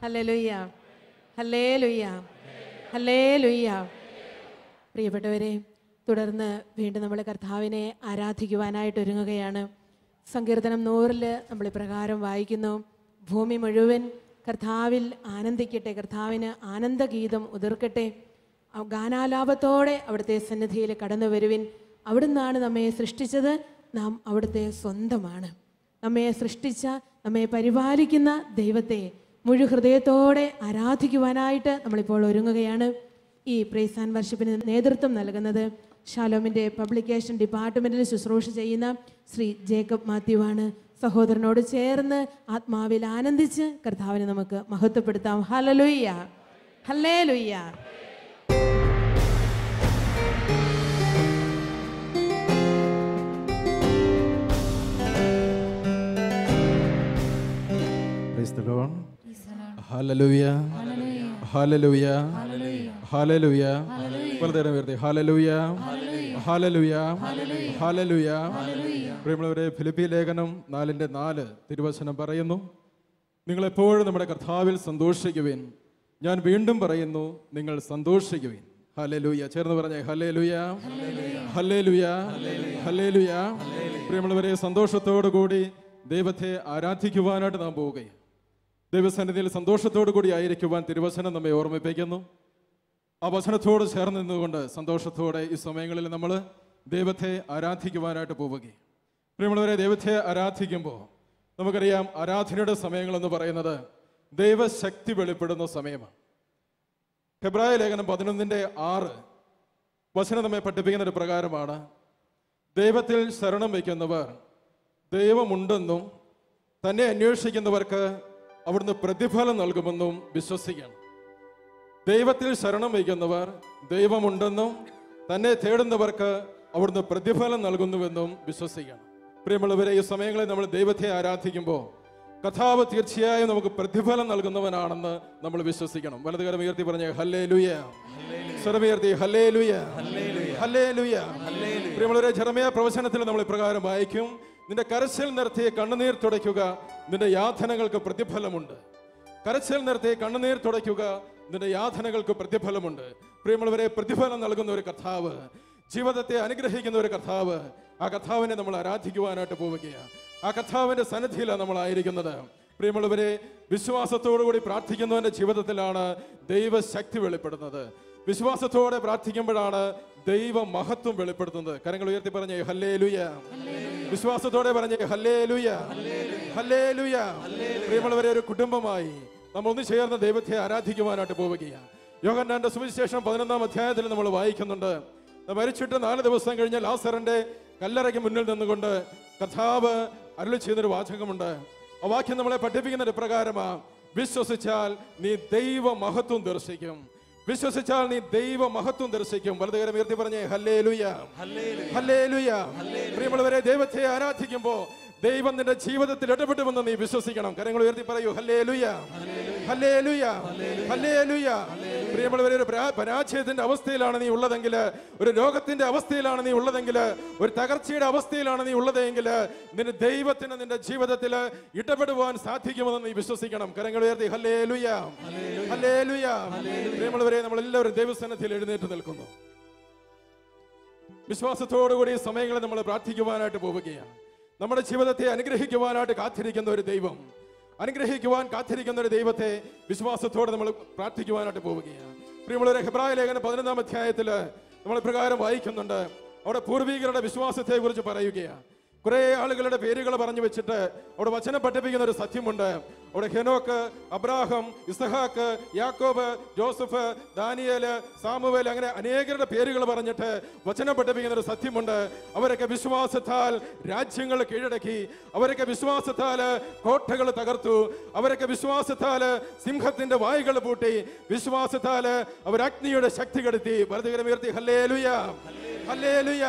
Hallelujah, hallelujah, hallelujah. പ്രിയപ്പെട്ടവരെ, തുടർന്ന് വീണ്ടും നമ്മൾ കർത്താവിനെ ആരാധിക്കുവാനായിട്ട് ഒരുങ്ങുകയാണ്. സങ്കീർത്തനം 100 നമ്മൾ ഇപ്രകാരം വായിക്കുന്നു: ഭൂമി മുഴുവൻ കർത്താവിൽ ആനന്ദിക്കട്ടെ, കർത്താവിന് ആനന്ദഗീതം ഉതിർക്കട്ടെ. ഗാനാലാപത്തോടെ അവിടുത്തെ സന്നിധിയിൽ കടന്നു വരുവിൻ. അവിടുന്നാണ് നമ്മെ സൃഷ്ടിച്ചത്, നാം അവിടുത്തെ സ്വന്തമാണ്. നമ്മെ സൃഷ്ടിച്ച, നമ്മെ പരിപാലിക്കുന്ന ദൈവത്തെ മുഴുഹൃദയത്തോടെ ആരാധിക്കുവാനായിട്ട് നമ്മളിപ്പോൾ ഒരുങ്ങുകയാണ്. ഈ പ്രൈസ് ആൻഡ് വർഷിപ്പിന് നേതൃത്വം നൽകുന്നത് ഷാലോമിൻ്റെ പബ്ലിക്കേഷൻ ഡിപ്പാർട്ട്മെൻറ്റിൽ ശുശ്രൂഷ ചെയ്യുന്ന ശ്രീ ജേക്കബ് മാത്യുവാണ്. സഹോദരനോട് ചേർന്ന് ആത്മാവിൽ ആനന്ദിച്ച് കർത്താവിനെ നമുക്ക് മഹത്വപ്പെടുത്താം. Hallelujah, hallelujah. Hallelujah, hallelujah, hallelujah. വലതുകരം ഉയർത്തി ഹല്ലേലൂയ, ഹല്ലേലൂയ, ഹല്ലേലൂയ. പ്രിയമുള്ളവരെ, ഫിലിപ്പി ലേഖനം 4:4 തിരുവചനം പറയുന്നു: നിങ്ങളെപ്പോഴും നമ്മുടെ കർത്താവിൽ സന്തോഷിക്കുവിൻ. ഞാൻ വീണ്ടും പറയുന്നു, നിങ്ങൾ സന്തോഷിക്കുവിൻ. ഹല്ലേലൂയ. ചേർന്ന് പറഞ്ഞേ ഹല്ലേലൂയ, ഹല്ലേലൂയ, ഹല്ലേലൂയ. പ്രിയമുള്ളവരെ, സന്തോഷത്തോടു കൂടി ദൈവത്തെ ആരാധിക്കുവാനായിട്ട് നാം പോവുകയാണ്. ദൈവസന്നിധിയിൽ സന്തോഷത്തോടു കൂടി ആയിരിക്കുവാൻ തിരുവചനം നമ്മെ ഓർമ്മിപ്പിക്കുന്നു. ആ വചനത്തോട് ചേർന്ന് നിന്നുകൊണ്ട് സന്തോഷത്തോടെ ഈ സമയങ്ങളിൽ നമ്മൾ ദൈവത്തെ ആരാധിക്കുവാനായിട്ട് പോവുകയാണ്. പ്രിയമുള്ളവരെ, ദൈവത്തെ ആരാധിക്കുമ്പോൾ നമുക്കറിയാം, ആരാധനയുടെ സമയങ്ങളെന്ന് പറയുന്നത് ദൈവശക്തി വെളിപ്പെടുന്ന സമയമാണ്. ഹെബ്രായ ലേഖനം 11:6 വചനം നമ്മെ പഠിപ്പിക്കുന്ന ഒരു പ്രകാരമാണ്: ദൈവത്തിൽ ശരണം വയ്ക്കുന്നവർ ദൈവമുണ്ടെന്നും തന്നെ അന്വേഷിക്കുന്നവർക്ക് അവിടുന്ന് പ്രതിഫലം നൽകുമെന്നും വിശ്വസിക്കണം. ദൈവത്തിൽ ശരണം വയ്ക്കുന്നവർ ദൈവമുണ്ടെന്നും തന്നെ തേടുന്നവർക്ക് അവിടുന്ന് പ്രതിഫലം നൽകുന്നുവെന്നും വിശ്വസിക്കണം. പ്രിയമുള്ളവരെ, ഈ സമയങ്ങളിൽ നമ്മൾ ദൈവത്തെ ആരാധിക്കുമ്പോൾ കർത്താവ് തീർച്ചയായും നമുക്ക് പ്രതിഫലം നൽകുന്നവനാണെന്ന് നമ്മൾ വിശ്വസിക്കണം. വലതുകരം ഉയർത്തി പറഞ്ഞേ ഹല്ലേലൂയ, സ്വരമുയർത്തി ഹല്ലേലൂയ, ഹല്ലേലൂയ. പ്രിയമുള്ളവരെ, ജെറമ്യാ പ്രവചനത്തിൽ നമ്മൾ ഇപ്രകാരം വായിക്കും: നിന്റെ കരച്ചിൽ നിർത്തി കണ്ണുനീർ തുടയ്ക്കുക, നിന്റെ യാതനകൾക്ക് പ്രതിഫലമുണ്ട്. കരച്ചിൽ നിർത്തി കണ്ണുനീർ തുടയ്ക്കുക, നിന്റെ യാതനകൾക്ക് പ്രതിഫലമുണ്ട്. പ്രിയമുള്ളവരെ, പ്രതിഫലം നൽകുന്ന ഒരു കർത്താവ്, ജീവിതത്തെ അനുഗ്രഹിക്കുന്ന ഒരു കർത്താവ്, ആ കർത്താവിനെ നമ്മൾ ആരാധിക്കുവാനായിട്ട് പോവുകയാണ്. ആ കർത്താവിന്റെ സന്നിധിയിലാണ് നമ്മളായിരിക്കുന്നത്. പ്രിയമുള്ളവരെ, വിശ്വാസത്തോടുകൂടി പ്രാർത്ഥിക്കുന്നവന്റെ ജീവിതത്തിലാണ് ദൈവശക്തി വെളിപ്പെടുന്നത്. വിശ്വാസത്തോടെ പ്രാർത്ഥിക്കുമ്പോഴാണ് ദൈവ മഹത്വം വെളിപ്പെടുത്തുന്നത്. കരങ്ങൾ ഉയർത്തി പറഞ്ഞേ ഹല്ലേലൂയ, വിശ്വാസത്തോടെ പറഞ്ഞേ ഹല്ലേലൂയ, ഹല്ലേലൂയ. പ്രിയമുള്ളവരെ, ഒരു കുടുംബമായി നമ്മൾ ഒന്ന് ചേർന്ന് ദൈവത്തെ ആരാധിക്കുവാനായിട്ട് പോവുകയാണ്. യോഹന്നാന്റെ സുവിശേഷം 11-ാം അധ്യായത്തിൽ നമ്മൾ വായിക്കുന്നുണ്ട്: മരിച്ചിട്ട് 4 ദിവസം കഴിഞ്ഞ് ലാസറിന്റെ കല്ലറയ്ക്ക് മുന്നിൽ നിന്നുകൊണ്ട് കർത്താവ് അരുളി ചെയ്യുന്നൊരു വാചകമുണ്ട്. ആ വാക്യം നമ്മളെ പഠിപ്പിക്കുന്ന ഒരു പ്രകാരമാണ്: വിശ്വസിച്ചാൽ നീ ദൈവ മഹത്വം ദർശിക്കും. വിശ്വസിച്ചാൽ നീ ദൈവ മഹത്വം ദർശിക്കും. വലതുകരം ഉയർത്തി പറഞ്ഞേ ഹല്ലേലൂയ, ഹല്ലേലൂയ. പ്രിയമുള്ളവരെ, ദൈവത്തെ ആരാധിക്കുമ്പോൾ ദൈവം നിന്റെ ജീവിതത്തിൽ ഇടപെടുമെന്ന് നീ വിശ്വസിക്കണം. കരങ്ങൾ ഉയർത്തി പറയൂ ഹല്ലേലൂയ, ഹല്ലേലൂയ, ഹല്ലേലൂയ. പ്രിയമുള്ളവരെ, ഒരു പരാജയത്തിന്റെ അവസ്ഥയിലാണ് നീ ഉള്ളതെങ്കിൽ, ഒരു രോഗത്തിന്റെ അവസ്ഥയിലാണ് നീ ഉള്ളതെങ്കിൽ, ഒരു തകർച്ചയുടെ അവസ്ഥയിലാണ് നീ ഉള്ളതെങ്കിൽ, നിന്റെ ദൈവത്തിന് നിന്റെ ജീവിതത്തിൽ ഇടപെടുവാൻ സാധിക്കുമെന്ന് നീ വിശ്വസിക്കണം. കരങ്ങൾ ഉയർത്തി ഹല്ലേലൂയ, ഹല്ലേലൂയ. പ്രിയമുള്ളവരെ, നമ്മളെല്ലാവരും ദൈവസന്നിധിയിൽ എഴുന്നേറ്റ് നിൽക്കുന്നു. വിശ്വാസത്തോടുകൂടി ഈ സമയങ്ങളിൽ നമ്മൾ പ്രാർത്ഥിക്കുവാനായിട്ട് പോവുകയാണ്. നമ്മുടെ ജീവിതത്തെ അനുഗ്രഹിക്കുവാനായിട്ട് കാത്തിരിക്കുന്ന ഒരു ദൈവം, അനുഗ്രഹിക്കുവാൻ കാത്തിരിക്കുന്ന ഒരു ദൈവത്തെ വിശ്വാസത്തോടെ നമ്മൾ പ്രാർത്ഥിക്കുവാനായിട്ട് പോവുകയാണ്. പ്രിയമുള്ളവരെ, ഹെബ്രായ ലേഖനം 11-ാം അധ്യായത്തിൽ നമ്മൾ പ്രകാരം വായിക്കുന്നുണ്ട്. അവിടെ പൂർവികരുടെ വിശ്വാസത്തെ കുറിച്ച് പറയുകയാണ്. കുറെ ആളുകളുടെ പേരുകൾ പറഞ്ഞു വെച്ചിട്ട് അവിടെ വചനം പഠിപ്പിക്കുന്ന ഒരു സത്യമുണ്ട്. അവിടെ ഹെനോക്ക്, അബ്രാഹം, ഇസ്ഹാക്ക്, യാക്കോബ്, ജോസഫ്, ദാനിയേല്, സാമുവേൽ, അങ്ങനെ അനേകരുടെ പേരുകൾ പറഞ്ഞിട്ട് വചനം പഠിപ്പിക്കുന്ന ഒരു സത്യമുണ്ട്. അവരൊക്കെ വിശ്വാസത്താൽ രാജ്യങ്ങൾ കീഴടക്കി, അവരൊക്കെ വിശ്വാസത്താൽ കോട്ടകൾ തകർത്തു, അവരൊക്കെ വിശ്വാസത്താൽ സിംഹത്തിന്റെ വായ്കൾ പൂട്ടി, വിശ്വാസത്താൽ അവർ അഗ്നിയുടെ ശക്തി കെടുത്തി. വലതുകരം ഉയർത്തി ഹല്ലേലൂയ, ഹല്ലേലൂയ.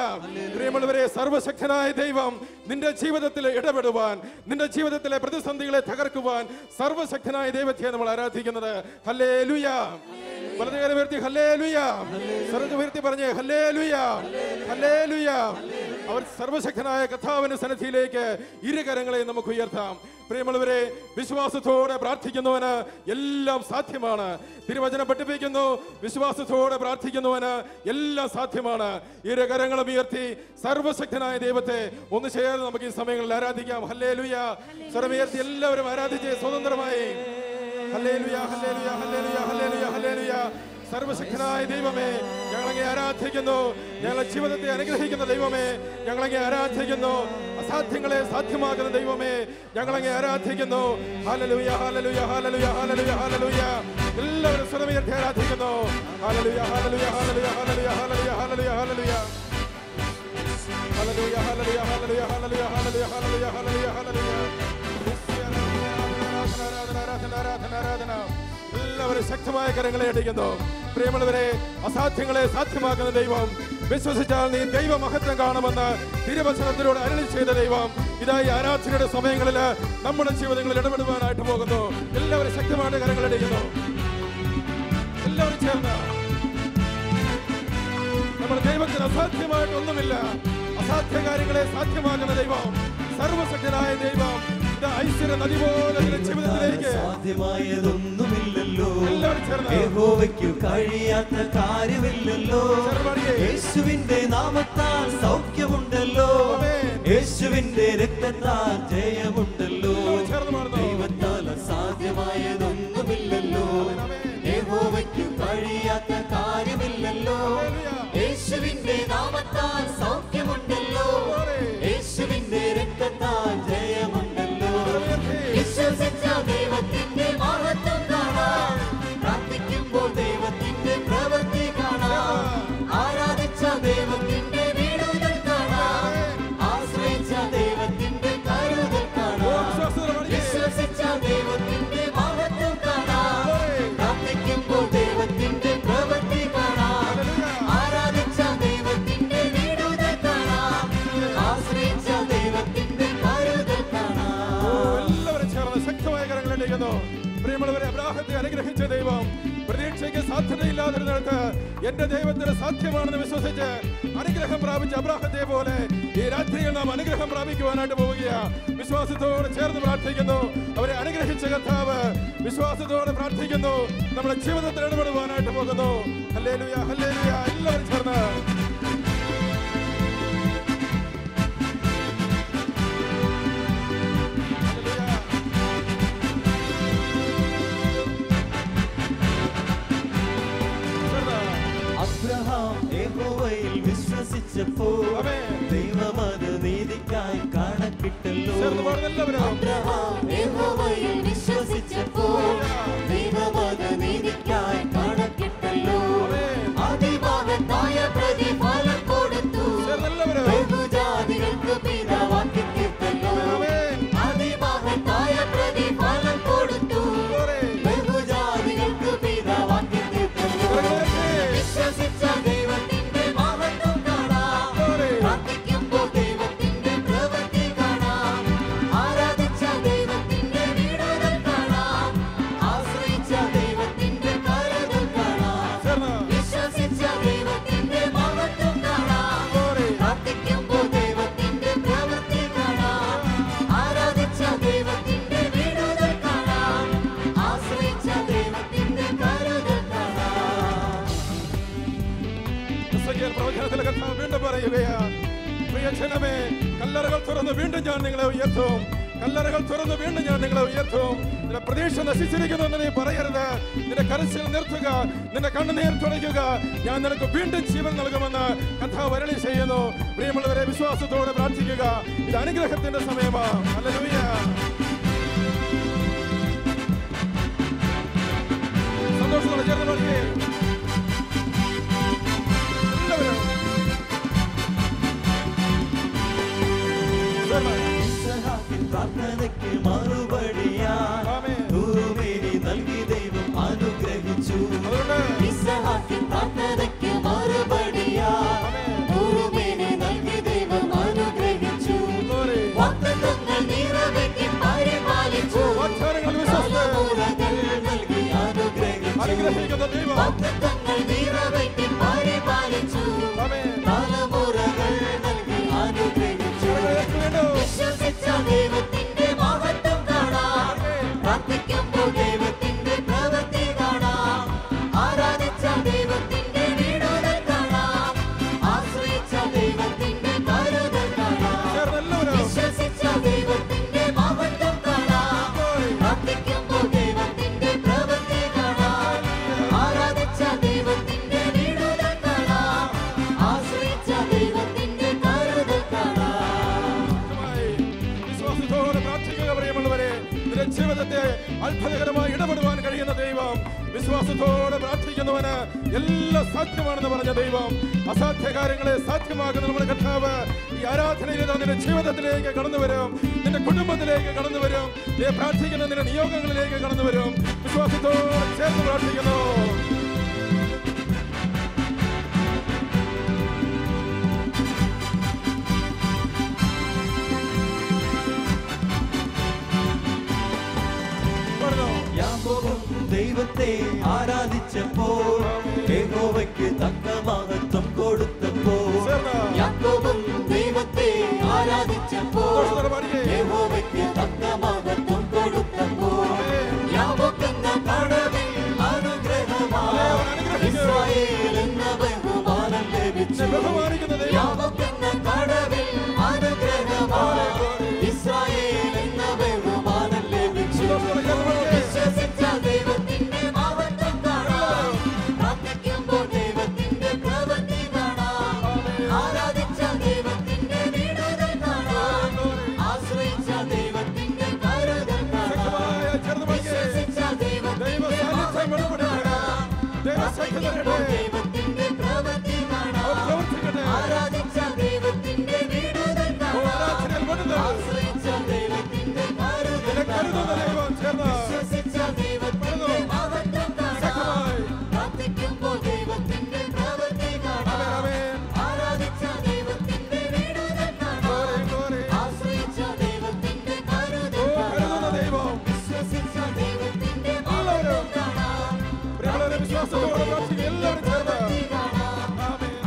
പ്രിയമുള്ളവരെ, സർവശക്തനായ ദൈവം നിന്റെ ജീവിതത്തിൽ ഇടപെടുവാൻ, നിന്റെ ജീവിതത്തിലെ പ്രതിസന്ധികളെ തകർക്കുവാൻ സർവശക്തനായ ദൈവത്തെ നമ്മൾ ആരാധിക്കുന്നത്. ഹല്ലേലൂയ. വലതുകരം ഉയർത്തി ഹല്ലേലൂയ, സ്വരം ഉയർത്തി പറഞ്ഞേ ഹല്ലേലൂയ, ഹല്ലേലൂയ. അവർ സർവശക്തനായ കർത്താവിന്റെ സന്നിധിയിലേക്ക് ഇരുകരങ്ങളെ നമുക്ക് ഉയർത്താം. പ്രിയമുള്ളവരെ, വിശ്വാസത്തോടെ പ്രാർത്ഥിക്കുന്നവന് എല്ലാം സാധ്യമാണ്. തിരുവചനം പഠിപ്പിക്കുന്നു, വിശ്വാസത്തോടെ പ്രാർത്ഥിക്കുന്നവന് എല്ലാം സാധ്യമാണ്. ഇരുകരങ്ങളും ഉയർത്തി സർവശക്തനായ ദൈവത്തെ ഒന്ന് ചേർന്ന് നമുക്ക് ഈ സമയങ്ങളിൽ ആരാധിക്കാം. ഹല്ലേലൂയ. സ്വരമുയർത്തി എല്ലാവരും ആരാധിച്ച് സ്വതന്ത്രമായി. Hallelujah, hallelujah, hallelujah, hallelujah, hallelujah. സർവശക്തനായ ദൈവമേ, ഞങ്ങളങ്ങേ ആരാധിക്കുന്നു. ഞങ്ങളെ ജീവിതത്തെ അനുഗ്രഹിക്കുന്ന ദൈവമേ, ഞങ്ങളങ്ങേ ആരാധിക്കുന്നു. അസാധ്യങ്ങളെ സാധ്യമാക്കുന്ന ദൈവമേ, ഞങ്ങളങ്ങേ ആരാധിക്കുന്നു. Hallelujah, hallelujah, hallelujah, hallelujah, hallelujah. എല്ലാവരും സ്വരമുയർത്തി ആരാധിക്കുന്നു. Hallelujah, hallelujah, hallelujah, hallelujah, hallelujah, hallelujah, hallelujah. Hallelujah, hallelujah, hallelujah, hallelujah, hallelujah, hallelujah, hallelujah, hallelujah. എല്ലാവരും ശക്തമായ കരങ്ങളെ അടിക്കുന്നു. പ്രിയമുള്ളവരെ, അസാധ്യങ്ങളെ സാധ്യമാക്കുന്ന ദൈവം, വിശ്വസിച്ചാൽ നീ ദൈവമഹത്വം കാണുമെന്ന് തിരുവചനത്തിലൂടെ അരുളി ചെയ്ത ദൈവം ഇതായി ആരാധനയുടെ സമയങ്ങളിൽ നമ്മുടെ ജീവിതങ്ങളിൽ ഇടപെടുവാനായിട്ട് പോകുന്നു. എല്ലാവരും ശക്തമായിട്ട് കരങ്ങളടിക്കുന്നു. എല്ലാവരും ചേർന്ന് നമ്മുടെ ദൈവത്തിന് അസാധ്യമായിട്ടൊന്നുമില്ല. അസാധ്യ കാര്യങ്ങളെ സാധ്യമാക്കുന്ന ദൈവം, സർവശക്തനായ ദൈവം, ഐശ്വര്യ നദി പോലെ ജീവിതത്തിലേക്ക് സാധ്യമായതൊന്നുമില്ലല്ലോ, യഹോവയ്ക്കു കഴിയാത്ത കാര്യമില്ലല്ലോ. യേശുവിന്റെ നാമത്താൽ സൗഖ്യമുണ്ടല്ലോ, യേശുവിന്റെ രക്തത്താൽ ജയമുണ്ടല്ലോ. ദൈവത്താൽ അസാധ്യമായതൊന്നുമില്ലല്ലോ, യഹോവയ്ക്കു കഴിയാത്ത കാര്യമില്ലല്ലോ. യേശുവിന്റെ നാമത്താൽ സൗഖ്യമുണ്ടല്ലോ, യേശുവിന്റെ രക്തത്താൽ ജയമുണ്ടല്ലോ. വിശ്വസിച്ച ദൈവത്തിന്റെ മഹത്വം കാണാം, പ്രാർത്ഥിക്കുമ്പോൾ ദൈവത്തിന്റെ പ്രവൃത്തി കാണാം, ആരാധിച്ച ദൈവത്തിന്റെ വീടുകൾ കാണാം, ആശ്രയിച്ച ദൈവത്തിന്റെ കരുതൽ കാണാം. വിശ്വസിച്ച ദൈവത്തിന്റെ മഹത്വം കാണാം, പ്രാർത്ഥിക്കുമ്പോൾ ദൈവത്തിന്റെ പ്രവൃത്തി കാണാം, ആരാധിച്ച ദൈവത്തിന്റെ വീടുകൾ കാണാം, ആശ്രയിച്ച ദൈവത്തിന്റെ കരുതൽ കാണാം. എല്ലാവരും ചേർന്ന് ശക്തമായ കരങ്ങളിലേക്കുന്നു. പ്രിയമുള്ളവരെ, അബ്രാഹത്തെ അനുഗ്രഹിച്ച ദൈവം പ്രതീക്ഷയ്ക്ക് സാധ്യതയില്ലാതിരുന്നിടത്ത് എന്റെ ദൈവത്തിന് സാധ്യമാണെന്ന് വിശ്വസിച്ച് അനുഗ്രഹം പ്രാപിച്ച അബ്രാഹത്തെ പോലെ ഈ രാത്രിയിൽ നാം അനുഗ്രഹം പ്രാപിക്കുവാനായിട്ട് പോവുകയാണ്. വിശ്വാസത്തോടെ ചേർന്ന് പ്രാർത്ഥിക്കുന്നു. അവരെ അനുഗ്രഹിച്ച കർത്താവ് വിശ്വാസത്തോടെ പ്രാർത്ഥിക്കുന്നു. നമ്മുടെ ജീവിതത്തിൽ ഇടപെടുവാനായിട്ട് പോകുന്നു. Hallelujah, hallelujah. എല്ലാവരും ചേർന്ന് അബ്രഹാം യഹോവയിൽ വിശ്വസിച്ചപ്പോൾ ദൈവമത് നീതിക്കായി കണക്കിട്ടല്ലോ. അബ്രഹാം യഹോവയിൽ വിശ്വസിച്ചപ്പോൾ ദൈവമത് നീതിക്കായി കണക്കിട്ടല്ലോ. അതിമഹത്തായ പ്രതിഫലം കൊടുത്തു, ബഹുജാതികൾക്ക് പിതാവാക്കി തീർത്തല്ലോ. അതിമഹത്തായ പ്രതിഫലം കൊടുത്തു, ബഹുജാതികൾക്ക് പിതാവാക്കി തീർത്തല്ലോ. വിശ്വസിച്ച ദൈവത്തിന്റെ മഹത്വം കാണാം, പ്രാർത്ഥിക്കുമ്പോൾ ദൈവത്തിന്റെ പ്രവൃത്തി കാണാം, ആരാധിച്ച ദൈവത്തിന്റെ വീടുകൾ കാണാം, ആശ്രയിച്ച ദൈവത്തിന്റെ കരുതൽ കാണാം. വിശ്വസിച്ച ദൈവത്തിന്റെ മഹത്വം കാണാം, പ്രാർത്ഥിക്കുമ്പോൾ ദൈവത്തിന്റെ പ്രവൃത്തി കാണാം, ആരാധിച്ച ദൈവത്തിന്റെ വീടുകൾ കാണാം, ആശ്രയിച്ച ദൈവത്തിന്റെ കരുതൽ കാണാം. പ്രവചനത്തിലെ കർത്താവ് വീണ്ടും പറയുകയാണ്, പ്രിയജനമേ, കല്ലറകൾ തുറന്ന് വീണ്ടും ഞാൻ നിങ്ങളെ ഉയർത്തും. കല്ലറകൾ തുറന്ന് വീണ്ടും ഞാൻ നിങ്ങളെ ഉയർത്തും. നിന്റെ പ്രതീക്ഷ നശിച്ചിരിക്കുന്നെന്ന് നീ പറയരുത്. നിന്റെ കരച്ചിൽ നിർത്തുക, നിന്റെ കണ്ണുനീർ തുടയ്ക്കുക. ഞാൻ നിനക്ക് വീണ്ടും ജീവൻ നൽകുമെന്ന് കർത്താവ് അരുളി ചെയ്യുന്നു. പ്രിയമുള്ളവരെ, വിശ്വാസത്തോടെ പ്രാർത്ഥിക്കുക. ഇത് അനുഗ്രഹത്തിന്റെ സമയമാണ്. ഹല്ലേലൂയ. സന്തോഷത്തോടെ ചേർന്ന് പാടിക്കേ. എല്ലാവരും ഇസ്ഹാക്കിൻ പ്രാർത്ഥനയ്ക്ക് മറുപടിയായി നൂറുമേനി നൽകി ദൈവം അനുഗ്രഹിച്ചു. ഇസ്ഹാക്കിൻ പ്രാർത്ഥനയ്ക്ക് മറുപടിയായി നൂറുമേനി നൽകി ദൈവം അനുഗ്രഹിച്ചു. വാഗ്ദത്തങ്ങൾ നിറവേറ്റി പരിപാലിച്ചു, തലമുറകൾ നൽകി അനുഗ്രഹിച്ചു. വാഗ്ദത്തങ്ങൾ നിറവേറ്റി പരിപാലിച്ചു, തലമുറകൾ നൽകി അനുഗ്രഹിച്ചു. വിശ്വസിച്ച ദൈവത്തിന്റെ മഹത്വം കാണാം. പ്രാർത്ഥിക്കുമ്പോൾ ദൈവത്തിന്റെ പ്രവൃത്തി കാണാം. ആരാധിച്ച ദൈവത്തിന്റെ വിടുതൽ കാണാം. ആശ്രയിച്ച ദൈവത്തിന്റെ കരുതൽ കാണാം. വിശ്വസിച്ച ദൈവത്തിന്റെ മഹത്വം കാണാം. പ്രാർത്ഥിക്കുമ്പോൾ ദൈവത്തിന്റെ പ്രവൃത്തി കാണാം. ആരാധിച്ച ദൈവത്തിന്റെ വിടുതൽ കാണാം. ആശ്രയിച്ച ദൈവത്തിന്റെ കരുതൽ കാണാം. വിശ്വാസത്തോടെ പ്രാർത്ഥിക്കുക പ്രിയമുള്ളവരെ. നിന്റെ ജീവിതത്തെ അത്ഭുതകരമായി ഇടപെടുവാൻ കഴിയുന്ന ദൈവം. വിശ്വാസത്തോടെ പ്രാർത്ഥിക്കുന്നവന് എല്ലാം സാധ്യമാണെന്ന് പറഞ്ഞ ദൈവം അസാധ്യ കാര്യങ്ങളെ സാധ്യമാക്കുന്ന നമ്മുടെ കർത്താവ് ഈ ആരാധനയിൽ നിന്റെ ജീവിതത്തിലേക്ക് കടന്നു വരും. നിന്റെ കുടുംബത്തിലേക്ക് കടന്നു വരും. നീ പ്രാർത്ഥിക്കുന്ന നിന്റെ നിയോഗങ്ങളിലേക്ക് കടന്നു വരും. വിശ്വാസത്തോടെ ചേർന്ന് പ്രാർത്ഥിക്കുന്നു. യാക്കോബും ദൈവത്തെ ആരാധിച്ചപ്പോൾ യഹോവയ്ക്ക് തക്ക മഹത്വം കൊടുത്തപ്പോൾ യാക്കോബും ദൈവത്തെ ആരാധിച്ചപ്പോൾ യഹോവയ്ക്ക് തക്ക മഹത്വം കൊടുത്തപ്പോൾ യാക്കോബെന്ന കടവിൽ അനുഗ്രഹമായി ഇസ്രായേൽ എന്ന ബഹുമാനം ലഭിച്ചു. യാക്കോബെന്ന കടവിൽ അനുഗ്രഹമായി ഇസ്രായേൽ എന്ന ബഹുമാനം ലഭിച്ചു. വിശ്വസിച്ച ദൈവത്തിന്റെ മഹത്വം കാണാം. പ്രാർത്ഥിക്കുമ്പോൾ ദൈവത്തിന്റെ പ്രവൃത്തി കാണാം. ആരാധിച്ച ദൈവത്തിന്റെ വിടുതൽ കാണാം. ആശ്രയിച്ച ദൈവത്തിന്റെ കരുതൽ കാണാം. വിശ്വസിച്ച ദൈവത്തിന്റെ മഹത്വം കാണാം. പ്രാർത്ഥിക്കുമ്പോൾ ദൈവത്തിന്റെ പ്രവൃത്തി കാണാം. ആരാധിച്ച ദൈവത്തിന്റെ വിടുതൽ കാണാം. ആശ്രയിച്ച ദൈവത്തിന്റെ കരുതൽ കാണാം. വിശ്വസിച്ച ദൈവത്തിന്റെ മഹത്വം കാണാം. പ്രാർത്ഥിക്കുമ്പോൾ ദൈവത്തിന്റെ പ്രവൃത്തി കാണാം. ആരാധിച്ച ദൈവത്തിന്റെ വിടുതൽ കാണാം. ആശ്രയിച്ച ദൈവത്തിന്റെ കരുതൽ കാണാം. വിശ്വസിച്ച ദൈവത്തിന്റെ മഹത്വം കാണാം. വിശ്വാസത്തോടെ പ്രാർത്ഥിക്കുക എല്ലാവരും ചേർന്ന്.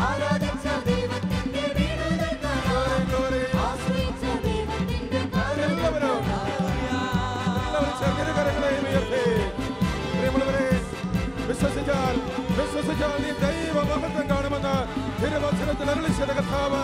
ആരാധിച്ച ദൈവത്തിന്റെ വിടുതൽ കാണാം. ആശ്രയിച്ച ദൈവത്തിന്റെ കരുതൽ വിശ്വസിച്ചാൽ നീ ദൈവ മഹത്വം കാണുമെന്ന് തിരുവചനത്തിൽ അരുളിച്ചെയ്ത കർത്താവ്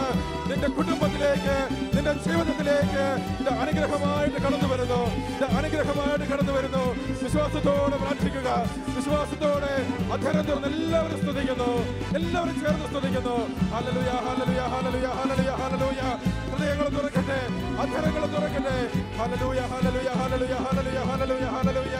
നിന്റെ കുടുംബത്തിലേക്ക് നിന്റെ ജീവിതത്തിലേക്ക് ഇത് അനുഗ്രഹമായിട്ട് കടന്നു വരുന്നു. ഇത് അനുഗ്രഹമായിട്ട് കടന്നു വരുന്നു. വിശ്വാസത്തോടെ പ്രാർത്ഥിക്കുക. വിശ്വാസത്തോടെ അധരം തുറന്ന് എല്ലാവരും സ്തുതിക്കുന്നു. എല്ലാവരും ചേർന്ന് സ്തുതിക്കുന്നു. Hallelujah hallelujah hallelujah hallelujah hallelujah. ഹൃദയങ്ങൾ തുറക്കട്ടെ, അധരങ്ങൾ തുറക്കട്ടെ. Hallelujah hallelujah hallelujah hallelujah hallelujah hallelujah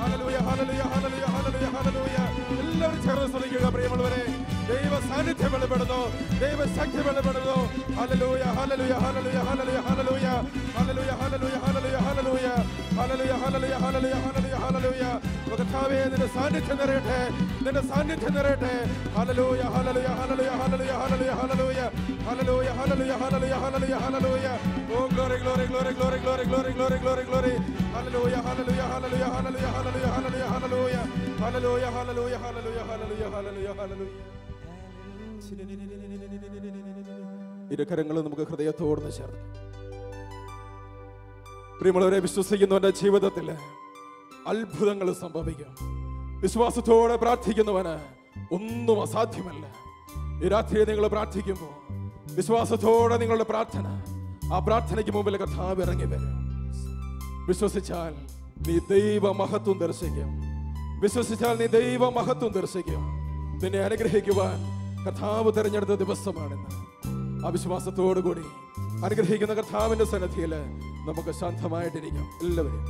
hallelujah hallelujah hallelujah hallelujah hallelujah. എല്ലാവരും ചേർന്ന് സ്തുതിക്കുക പ്രിയമുള്ളവരെ. ദൈവ സാന്നിധ്യം വെളിപ്പെടുന്നു. ദൈവ ശക്തി വെളിപ്പെടുന്നു. Hallelujah hallelujah hallelujah hallelujah hallelujah hallelujah hallelujah hallelujah hallelujah hallelujah hallelujah hallelujah hallelujah hallelujah. കർത്താവേ നിന്റെ സാന്നിധ്യം നിറയട്ടെ, നിന്റെ സാന്നിധ്യം നിറയട്ടെ. Hallelujah hallelujah hallelujah hallelujah hallelujah hallelujah hallelujah hallelujah hallelujah hallelujah hallelujah. Oh glory glory glory glory glory glory glory glory glory. Hallelujah hallelujah hallelujah hallelujah hallelujah hallelujah hallelujah hallelujah hallelujah hallelujah hallelujah hallelujah hallelujah. ഇരുകരങ്ങളും നമുക്ക് ഹൃദയത്തോട് ചേർന്ന് പ്രിയമുള്ളവരെ, വിശ്വസിക്കുന്നവന്റെ ജീവിതത്തിൽ അത്ഭുതങ്ങൾ സംഭവിക്കും. വിശ്വാസത്തോടെ പ്രാർത്ഥിക്കുന്നവന് ഒന്നും അസാധ്യമല്ല. ഈ രാത്രി നിങ്ങൾ പ്രാർത്ഥിക്കുമ്പോൾ വിശ്വാസത്തോടെ നിങ്ങളുടെ പ്രാർത്ഥന, ആ പ്രാർത്ഥനയ്ക്ക് മുമ്പിൽ കർത്താവ് ഇറങ്ങി വരും. വിശ്വസിച്ചാൽ നീ ദൈവ മഹത്വം ദർശിക്കും. വിശ്വസിച്ചാൽ നീ ദൈവ മഹത്വം ദർശിക്കും. നിന്നെ അനുഗ്രഹിക്കുവാൻ കർത്താവ് തിരഞ്ഞെടുത്ത ദിവസമാണെന്ന് ആ വിശ്വാസത്തോടു കൂടി അനുഗ്രഹിക്കുന്ന കർത്താവിന്റെ സന്നിധിയിൽ നമുക്ക് ശാന്തമായിട്ടിരിക്കാം എല്ലാവരും.